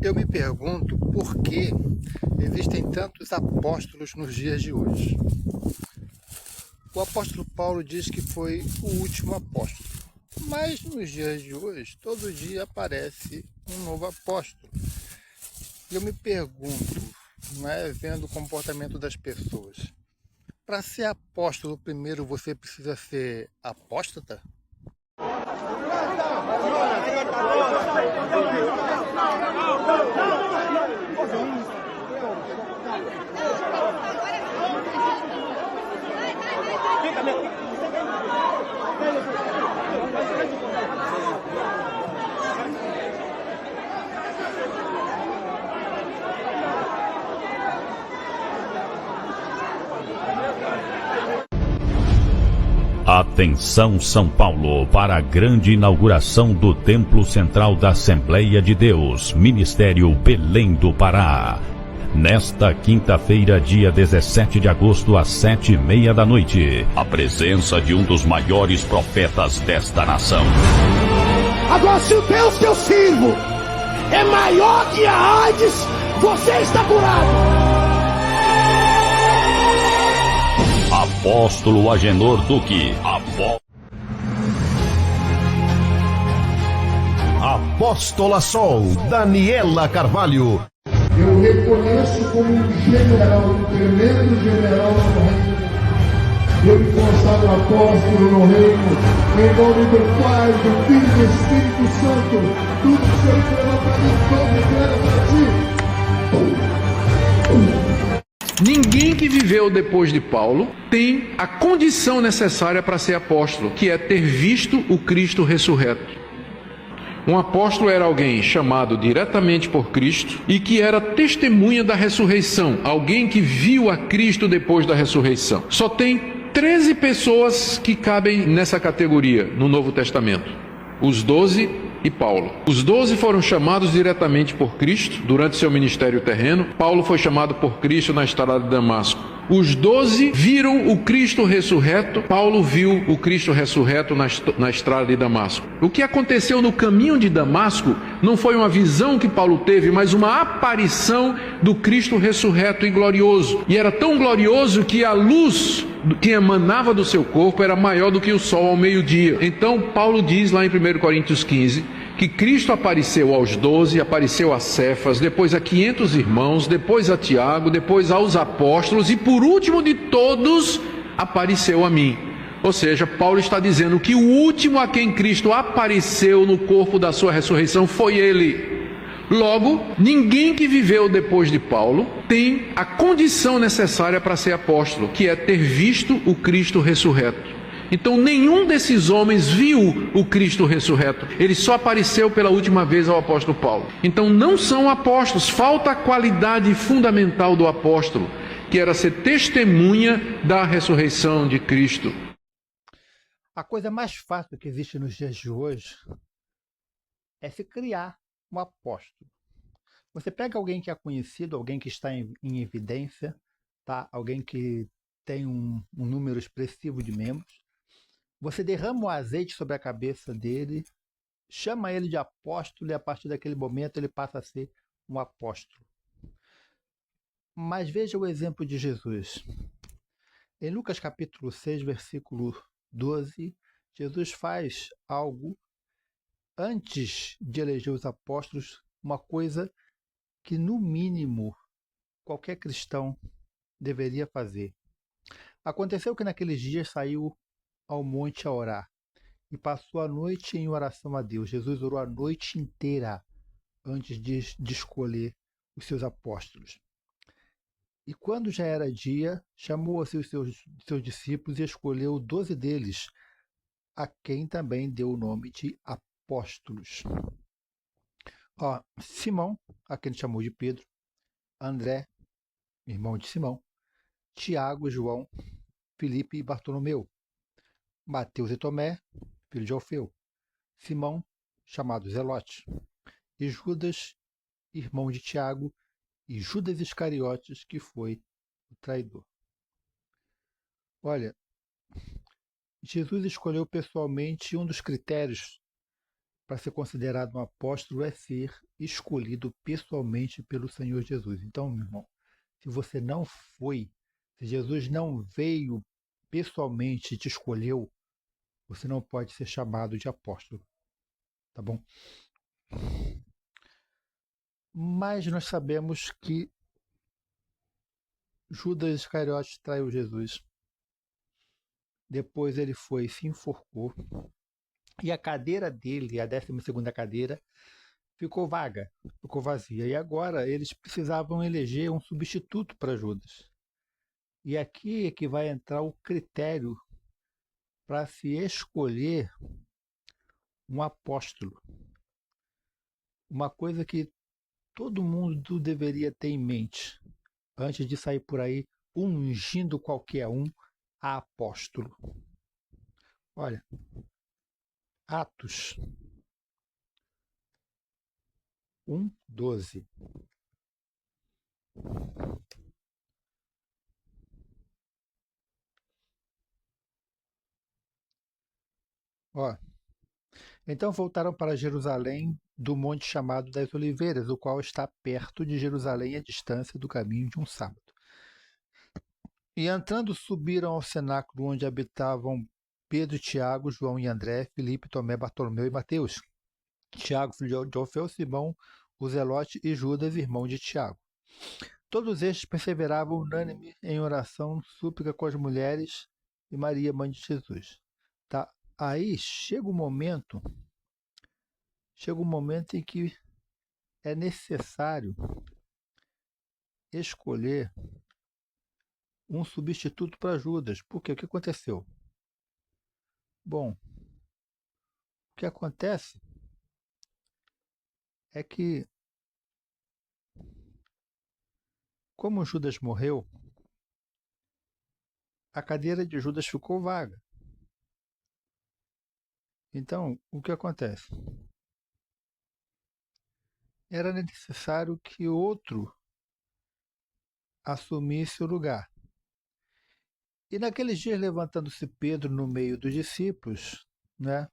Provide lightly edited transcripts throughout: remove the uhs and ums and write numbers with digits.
Eu me pergunto por que existem tantos apóstolos nos dias de hoje. O apóstolo Paulo diz que foi o último apóstolo, mas nos dias de hoje, todo dia aparece um novo apóstolo. Eu me pergunto, não é, vendo o comportamento das pessoas, para ser apóstolo, primeiro você precisa ser apóstata? Atenção São Paulo para a grande inauguração do Templo Central da Assembleia de Deus, Ministério Belém do Pará. Nesta quinta-feira, dia 17 de agosto, às 7h30 da noite, a presença de um dos maiores profetas desta nação. Agora, se o Deus que eu sirvo é maior que a AIDS, você está curado. Apóstolo Agenor Duque. Apóstola Sol, Daniela Carvalho. Eu reconheço como um general, um tremendo general no reino. Eu me consagro apóstolo no reino, em nome do Pai, do Filho e do Espírito Santo. Tudo que o Senhor entregou para mim, todo entrega para ti. Ninguém que viveu depois de Paulo tem a condição necessária para ser apóstolo, que é ter visto o Cristo ressurreto. Um apóstolo era alguém chamado diretamente por Cristo e que era testemunha da ressurreição, alguém que viu a Cristo depois da ressurreição. Só tem 13 pessoas que cabem nessa categoria no Novo Testamento: os 12 e Paulo. Os 12 foram chamados diretamente por Cristo durante seu ministério terreno. Paulo foi chamado por Cristo na estrada de Damasco. Os 12 viram o Cristo ressurreto. Paulo viu o Cristo ressurreto na estrada de Damasco. O que aconteceu no caminho de Damasco não foi uma visão que Paulo teve, mas uma aparição do Cristo ressurreto e glorioso. E era tão glorioso que a luz que emanava do seu corpo era maior do que o sol ao meio-dia. Então Paulo diz lá em 1 Coríntios 15 que Cristo apareceu aos 12, apareceu a Cefas, depois a 500 irmãos, depois a Tiago, depois aos apóstolos e por último de todos apareceu a mim. Ou seja, Paulo está dizendo que o último a quem Cristo apareceu no corpo da sua ressurreição foi ele. Logo, ninguém que viveu depois de Paulo tem a condição necessária para ser apóstolo, que é ter visto o Cristo ressurreto. Então nenhum desses homens viu o Cristo ressurreto. Ele só apareceu pela última vez ao apóstolo Paulo. Então não são apóstolos. Falta a qualidade fundamental do apóstolo, que era ser testemunha da ressurreição de Cristo. A coisa mais fácil que existe nos dias de hoje é se criar um apóstolo. Você pega alguém que é conhecido, alguém que está em evidência, tá? Alguém que tem um número expressivo de membros. Você derrama o azeite sobre a cabeça dele, chama ele de apóstolo e a partir daquele momento ele passa a ser um apóstolo. Mas veja o exemplo de Jesus. Em Lucas capítulo 6, versículo 12, Jesus faz algo antes de eleger os apóstolos, uma coisa que no mínimo qualquer cristão deveria fazer. Aconteceu que naqueles dias saiu ao monte a orar e passou a noite em oração a Deus. Jesus orou a noite inteira antes de escolher os seus apóstolos. E quando já era dia, chamou a seus discípulos e escolheu 12 deles, a quem também deu o nome de apóstolos. Simão, a quem ele chamou de Pedro, André, irmão de Simão, Tiago, João, Filipe e Bartolomeu, Mateus e Tomé, filho de Alfeu, Simão, chamado Zelote, e Judas, irmão de Tiago, e Judas Iscariotes, que foi o traidor. Olha, Jesus escolheu pessoalmente um dos critérios para ser considerado um apóstolo é ser escolhido pessoalmente pelo Senhor Jesus. Então, meu irmão, se você não foi, se Jesus não veio pessoalmente e te escolheu, você não pode ser chamado de apóstolo, tá bom? Mas nós sabemos que Judas Iscariotes traiu Jesus. Depois ele foi, se enforcou. E a cadeira dele, a 12ª cadeira, ficou vaga, ficou vazia. E agora eles precisavam eleger um substituto para Judas. E aqui é que vai entrar o critério para se escolher um apóstolo. Uma coisa que todo mundo deveria ter em mente antes de sair por aí ungindo qualquer um a apóstolo. Olha, Atos 1:12. Ó, então voltaram para Jerusalém do monte chamado das Oliveiras, o qual está perto de Jerusalém à distância do caminho de um sábado. E entrando subiram ao cenáculo onde habitavam Pedro, Tiago, João e André, Filipe, Tomé, Bartolomeu e Mateus, Tiago, filho de Alfeu, Simão, o Zelote e Judas, irmão de Tiago. Todos estes perseveravam unânime em oração, súplica com as mulheres e Maria, mãe de Jesus. Tá? Aí chega um momento em que é necessário escolher um substituto para Judas. Por quê? O que aconteceu? Bom, o que acontece é que, como Judas morreu, a cadeira de Judas ficou vaga. Então, o que acontece? Era necessário que outro assumisse o lugar. E naqueles dias, levantando-se Pedro no meio dos discípulos, né?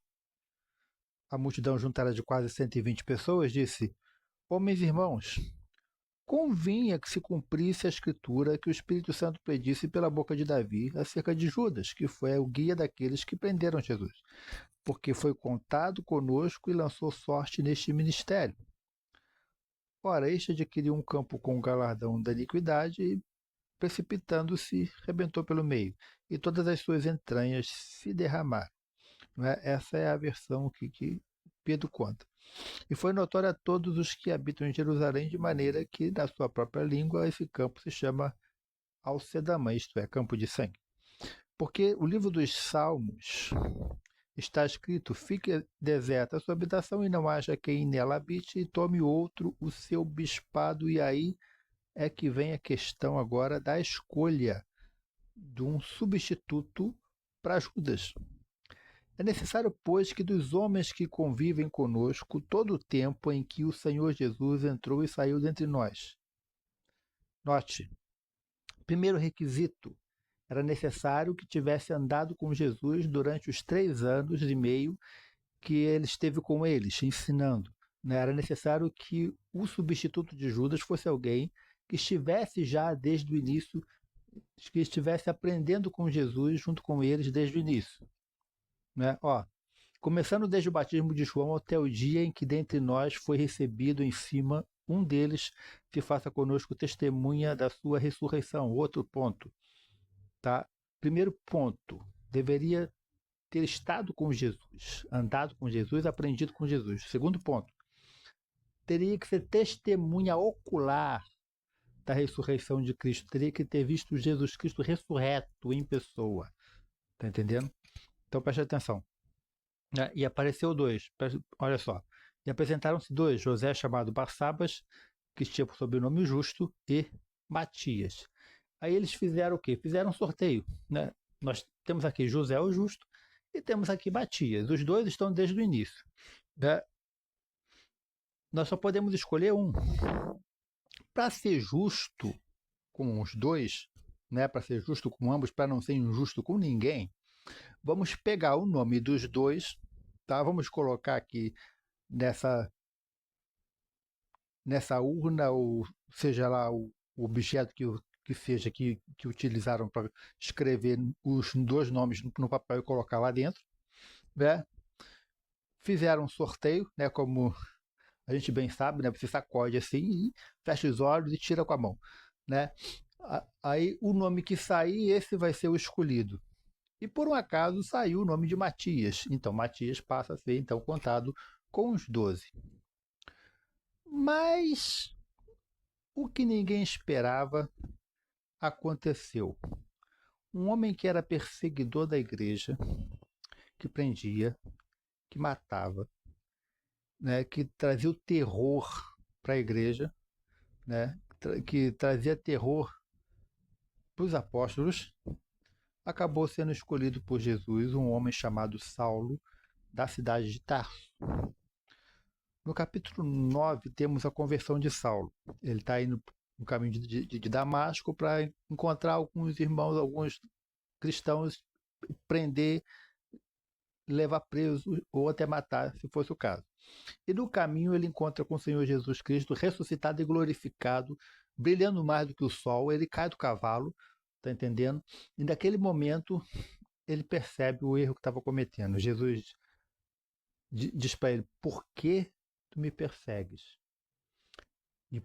A multidão juntada de quase 120 pessoas, disse: Homens e irmãos, convinha que se cumprisse a escritura que o Espírito Santo predisse pela boca de Davi acerca de Judas, que foi o guia daqueles que prenderam Jesus, porque foi contado conosco e lançou sorte neste ministério. Ora, este adquiriu um campo com o galardão da iniquidade e, precipitando-se, rebentou pelo meio, e todas as suas entranhas se derramaram. Essa é a versão que Pedro conta. E foi notório a todos os que habitam em Jerusalém, de maneira que, na sua própria língua, esse campo se chama Alcedama, isto é, campo de sangue. Porque o livro dos Salmos está escrito: fique deserta a sua habitação e não haja quem nela habite, e tome outro o seu bispado. E aí é que vem a questão agora da escolha de um substituto para Judas. É necessário, pois, que dos homens que convivem conosco todo o tempo em que o Senhor Jesus entrou e saiu dentre nós. Note, primeiro requisito, era necessário que tivesse andado com Jesus durante os 3 anos e meio que ele esteve com eles, ensinando. Era necessário que o substituto de Judas fosse alguém que estivesse já desde o início, que estivesse aprendendo com Jesus junto com eles desde o início. Começando desde o batismo de João até o dia em que dentre nós foi recebido em cima um deles, que faça conosco testemunha da sua ressurreição. Outro ponto. Tá? Primeiro ponto, deveria ter estado com Jesus, andado com Jesus, aprendido com Jesus. Segundo ponto, teria que ser testemunha ocular da ressurreição de Cristo, teria que ter visto Jesus Cristo ressurreto em pessoa. Tá entendendo? Então preste atenção. E apareceu 2, olha só. E apresentaram-se 2, José chamado Barsabas, que tinha por sobrenome Justo, e Matias. Aí eles fizeram o quê? Fizeram um sorteio. Nós temos aqui José o Justo e temos aqui Matias. Os 2 estão desde o início. Nós só podemos escolher um. Para ser justo com os 2, para ser justo com ambos, para não ser injusto com ninguém, vamos pegar o nome dos 2, tá? Vamos colocar aqui nessa urna, ou seja lá o objeto que seja que utilizaram para escrever os 2 nomes no papel e colocar lá dentro, né? Fizeram um sorteio, né? Como a gente bem sabe, né? Você sacode assim, fecha os olhos e tira com a mão, né? Aí o nome que sair, esse vai ser o escolhido. E por um acaso saiu o nome de Matias. Então Matias passa a ser então contado com os 12. Mas o que ninguém esperava aconteceu. Um homem que era perseguidor da igreja, que prendia, que matava, né, que trazia o terror para a igreja, né, que trazia terror para os apóstolos, acabou sendo escolhido por Jesus um homem chamado Saulo, da cidade de Tarso. No capítulo 9 temos a conversão de Saulo. Ele está indo no caminho de Damasco para encontrar alguns irmãos, alguns cristãos, prender, levar preso ou até matar, se fosse o caso. E no caminho ele encontra com o Senhor Jesus Cristo ressuscitado e glorificado, brilhando mais do que o sol. Ele cai do cavalo, tá entendendo? E naquele momento ele percebe o erro que estava cometendo. Jesus diz para ele: por que tu me persegues? E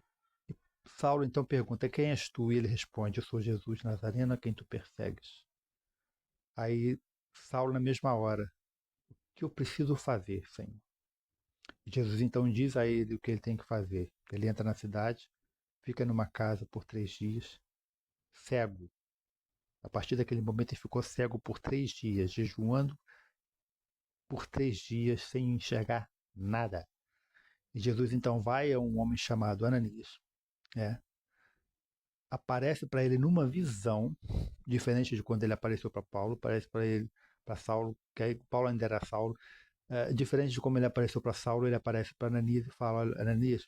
Saulo então pergunta: quem és tu? E ele responde: eu sou Jesus Nazareno, a quem tu persegues. Aí Saulo, na mesma hora: o que eu preciso fazer, Senhor? E Jesus então diz a ele o que ele tem que fazer. Ele entra na cidade, fica numa casa por 3 dias, cego. A partir daquele momento ele ficou cego por 3 dias, jejuando por 3 dias sem enxergar nada. E Jesus então vai a um homem chamado Ananias, aparece para ele numa visão, diferente de quando ele apareceu para Paulo, aparece para ele, para Saulo, que aí Paulo ainda era Saulo. Diferente de como ele apareceu para Saulo, ele aparece para Ananias e fala: Ananias,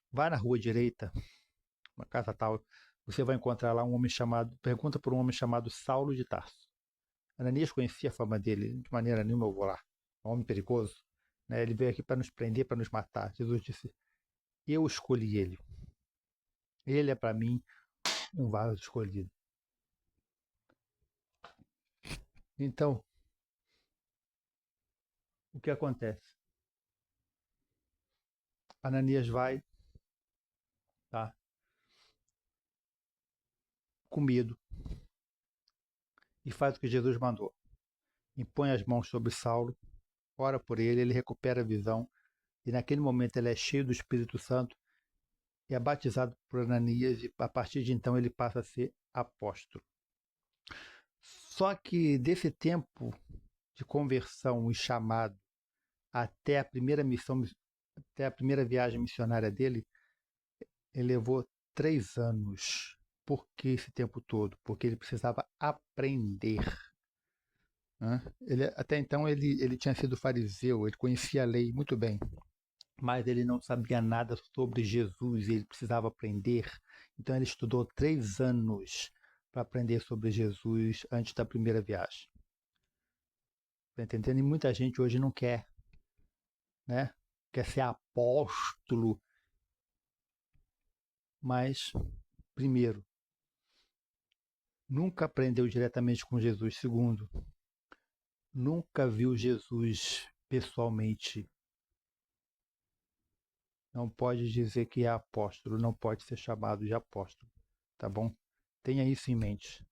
vai na rua direita, uma casa tal, você vai encontrar lá um homem chamado, pergunta por um homem chamado Saulo de Tarso. Ananias conhecia a fama dele, de maneira nenhuma eu vou lá, é um homem perigoso, né? Ele veio aqui para nos prender, para nos matar. Jesus disse: eu escolhi ele. Ele é para mim um vaso escolhido. Então, o que acontece? Ananias vai, tá, com medo, e faz o que Jesus mandou. Impõe as mãos sobre Saulo, ora por ele, ele recupera a visão, e naquele momento ele é cheio do Espírito Santo e é batizado por Ananias, e a partir de então ele passa a ser apóstolo. Só que desse tempo de conversão e chamado até a primeira missão, até a primeira viagem missionária dele, ele levou 3 anos. Por que esse tempo todo? Porque ele precisava aprender. Até então ele tinha sido fariseu, ele conhecia a lei muito bem, mas ele não sabia nada sobre Jesus, ele precisava aprender. Então ele estudou 3 anos para aprender sobre Jesus antes da primeira viagem. Tá entendendo? E muita gente hoje não quer, né? Quer ser apóstolo, mas, primeiro, nunca aprendeu diretamente com Jesus. Segundo, nunca viu Jesus pessoalmente. Não pode dizer que é apóstolo, não pode ser chamado de apóstolo, tá bom? Tenha isso em mente,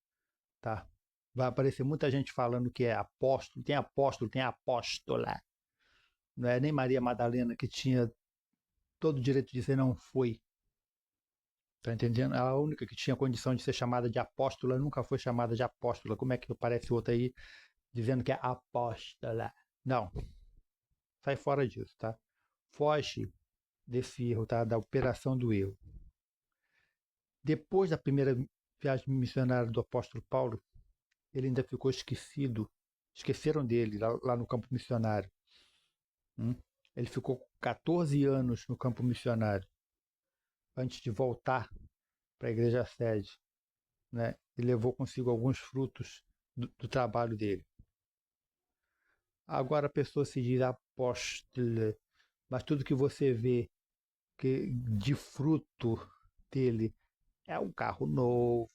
tá? Vai aparecer muita gente falando que é apóstolo, tem apóstola. Não é nem Maria Madalena, que tinha todo o direito de dizer não foi. Tá entendendo? A única que tinha condição de ser chamada de apóstola nunca foi chamada de apóstola. Como é que aparece outra aí dizendo que é apóstola? Não. Sai fora disso, tá? Foge desse erro, tá? Da operação do erro. Depois da primeira viagem missionária do apóstolo Paulo, ele ainda ficou esquecido. Esqueceram dele lá no campo missionário. Ele ficou 14 anos no campo missionário antes de voltar para a igreja sede, né? E levou consigo alguns frutos do trabalho dele. Agora a pessoa se diz apóstolo, mas tudo que você vê que de fruto dele é um carro novo,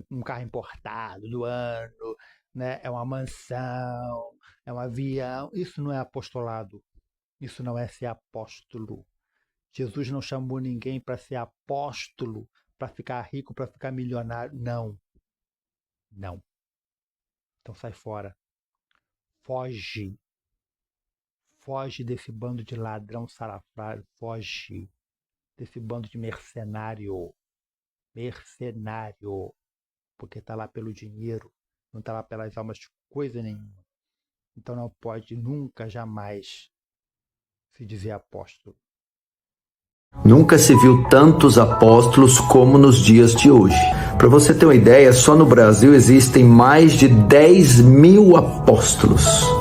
um carro importado do ano, né? É uma mansão, é um avião. Isso não é apostolado. Isso não é ser apóstolo. Jesus não chamou ninguém para ser apóstolo, para ficar rico, para ficar milionário. Não. Não. Então sai fora. Foge. Foge desse bando de ladrão salafrário. Foge desse bando de mercenário. Mercenário. Porque está lá pelo dinheiro. Não está lá pelas almas de coisa nenhuma. Então não pode nunca, jamais se dizer apóstolo. Nunca se viu tantos apóstolos como nos dias de hoje. Para você ter uma ideia, só no Brasil existem mais de 10.000 apóstolos.